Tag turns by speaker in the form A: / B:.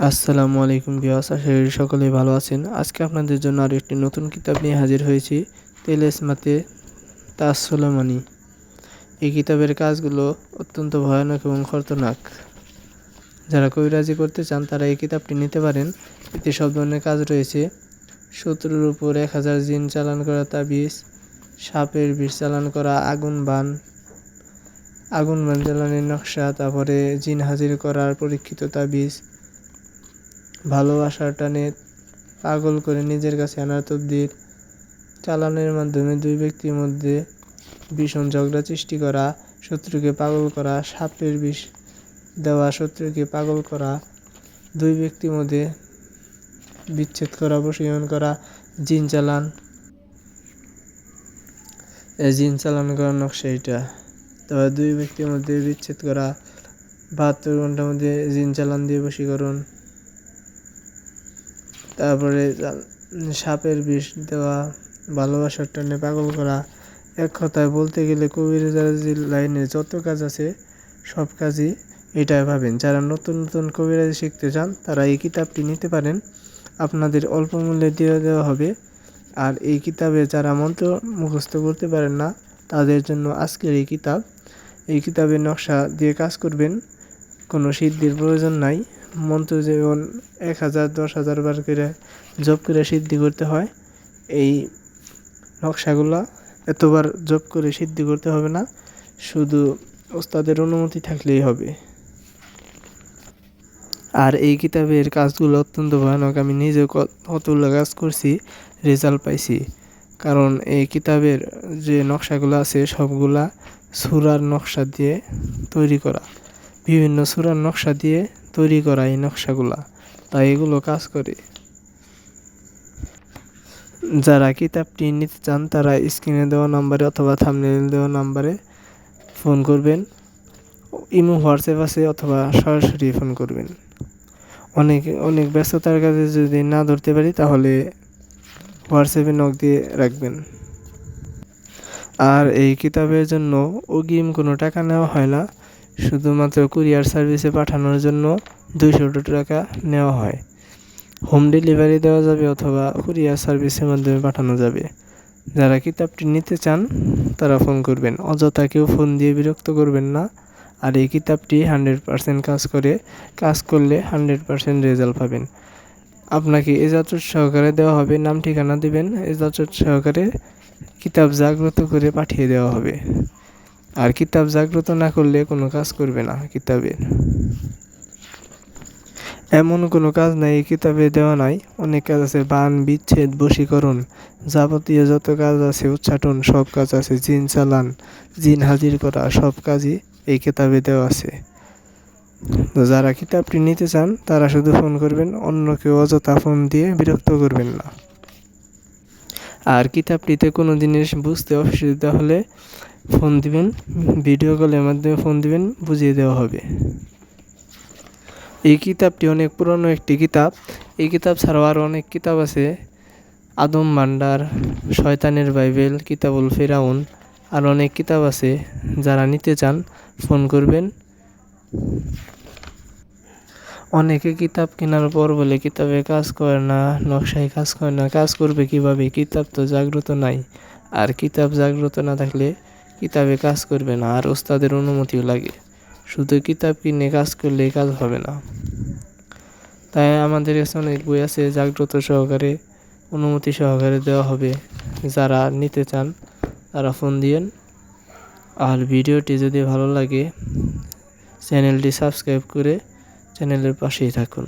A: আসসালামু আলাইকুম ভিউয়ার্স, আশা করি সকলেই ভালো আছেন। আজকে আপনাদের জন্য আরও একটি নতুন কিতাব নিয়ে হাজির হয়েছি, তেলেসমাতে তাজ সুলেমানি। এই কিতাবের কাজগুলো অত্যন্ত ভয়ানক এবং খতরনাক। যারা কবিরাজি করতে চান তারা এই কিতাবটি নিতে পারেন। এতে সব ধরনের কাজ রয়েছে: শত্রুর উপর 1000 জিন চালান করা তাবিজ, সাপের বিষ চালান করা, আগুন বান জ্বালানির নকশা, তারপরে জিন হাজির করার পরীক্ষিত তাবিজ, ভালোবাসার টানে পাগল করে নিজের কাছে আনার তদবির, চালানের মাধ্যমে দুই ব্যক্তির মধ্যে ভীষণ ঝগড়া সৃষ্টি করা, শত্রুকে পাগল করা, সাপের বিষ দেওয়া শত্রুকে পাগল করা, দুই ব্যক্তির মধ্যে বিচ্ছেদ করা, বশীকরণ করা, জিন চালান করার নকশা এটা। তারপর দুই ব্যক্তির মধ্যে বিচ্ছেদ করা, 72 ঘন্টার মধ্যে জিন চালান দিয়ে বশীকরণ, তারপরে সাপের বিষ দেওয়া, ভালোবাসার টানে পাগল করা। এক কথায় বলতে গেলে কবিরাজি লাইনে যত কাজ আছে সব কাজই এটাই পাবেন। যারা নতুন নতুন কবিরাজি শিখতে চান তারা এই কিতাবটি নিতে পারেন, আপনাদের অল্প মূল্যে দিয়ে দেওয়া হবে। আর এই কিতাবে যারা মন্ত্র মুখস্থ করতে পারেন না তাদের জন্য আজকের এই কিতাব। এই কিতাবের নকশা দিয়ে কাজ করবেন, কোনো সিদ্ধির প্রয়োজন নাই। মন্ত্র যেমন 1000 10,000 বার করে জপ করে সিদ্ধি করতে হয়, এই নকশাগুলো এতবার জপ করে সিদ্ধি করতে হবে না, শুধু ওস্তাদের অনুমতি থাকলেই হবে। আর এই কিতাবের কাজগুলো অত্যন্ত ভয়ানক। আমি নিজে কতগুলো কাজ করছি, রেজাল্ট পাইছি। কারণ এই কিতাবের যে নকশাগুলো আছে সবগুলা সূরার নকশা দিয়ে তৈরি করা, বিভিন্ন সূরার নকশা দিয়ে তৈরি করা এই নকশাগুলা, তাই এগুলো কাজ করে। যারা কিতাবটি নিতে চান তারা স্ক্রিনে দেওয়া নাম্বারে অথবা থাম্বনেইলে দেওয়া নাম্বারে ফোন করবেন। ইমো, হোয়াটসঅ্যাপ আছে, অথবা সরাসরি ফোন করবেন। অনেক ব্যস্ততার কাজে যদি না ধরতে পারি তাহলে হোয়াটসঅ্যাপে নক দিয়ে রাখবেন। আর এই কিতাবের জন্য অগ্রিম কোনো টাকা নেওয়া হয় না, শুধুমাত্র কুরিয়ার সার্ভিসে পাঠানোর জন্য 200 টাকা নেওয়া হয়। হোম ডেলিভারি দেওয়া যাবে অথবা কুরিয়ার সার্ভিসের মাধ্যমে পাঠানো যাবে। যারা কিতাবটি নিতে চান তারা ফোন করবেন, অযথা কেউ ফোন দিয়ে বিরক্ত করবেন না। আর এই কিতাবটি 100% কাজ করে, কাজ করলে 100% রেজাল্ট পাবেন। আপনাকে এজাজত সহকারে দেওয়া হবে, নাম ঠিকানা দিবেন, এজাজত সহকারে কিতাব জাগ্রত করে পাঠিয়ে দেওয়া হবে। আর কিতাব জাগ্রত না করলে কোনো কাজ করবে না কিতাবের। এমন কোনো কাজ নাই এই কিতাবে দেওয়া নাই, অনেক কাজ আছে, বান বিচ্ছেদ বশীকরণ যাবতীয় যত কাজ আছে, উচ্চাটন সব কাজ আছে, জিন চালান, জিন হাজির করা সব কাজই এই কিতাবে দেওয়া আছে। তো যারা কিতাবটি নিতে চান তারা শুধু ফোন করবেন, অন্য কেউ অযথা ফোন দিয়ে বিরক্ত করবেন না। আর কিতাবটিতে কোনো জিনিস বুঝতে অসুবিধা হলে ফোন দিবেন, ভিডিও কলের মাধ্যমে ফোন দিবেন, বুঝিয়ে দেওয়া হবে। এই কিতাবটি অনেক পুরনো একটি কিতাব। এই কিতাব ছাড়াও আরও অনেক কিতাব আছে, আদম ভান্ডার, শয়তানের বাইবেল, কিতাবুল ফেরাউন, আর অনেক কিতাব আছে। যারা নিতে চান ফোন করবেন। অনেকে কিতাব কেনার পর বলে কিতাবে কাজ করে না, নকশায় কাজ করে না। কাজ করবে কিভাবে? কিতাব তো জাগ্রত নাই। আর কিতাব জাগ্রত না থাকলে কিতাবে কাজ করবে না, আর ওস্তাদের অনুমতিও লাগে। শুধু কিতাব কিনে কাজ করলে কাজ হবে না। তাই আমাদের কাছে অনেক বই আছে, জাগ্রত সহকারে অনুমতি সহকারে দেওয়া হবে। যারা নিতে চান তারা ফোন দিয়েন। আর ভিডিওটি যদি ভালো লাগে চ্যানেলটি সাবস্ক্রাইব করে চ্যানেলের পাশেই থাকুন।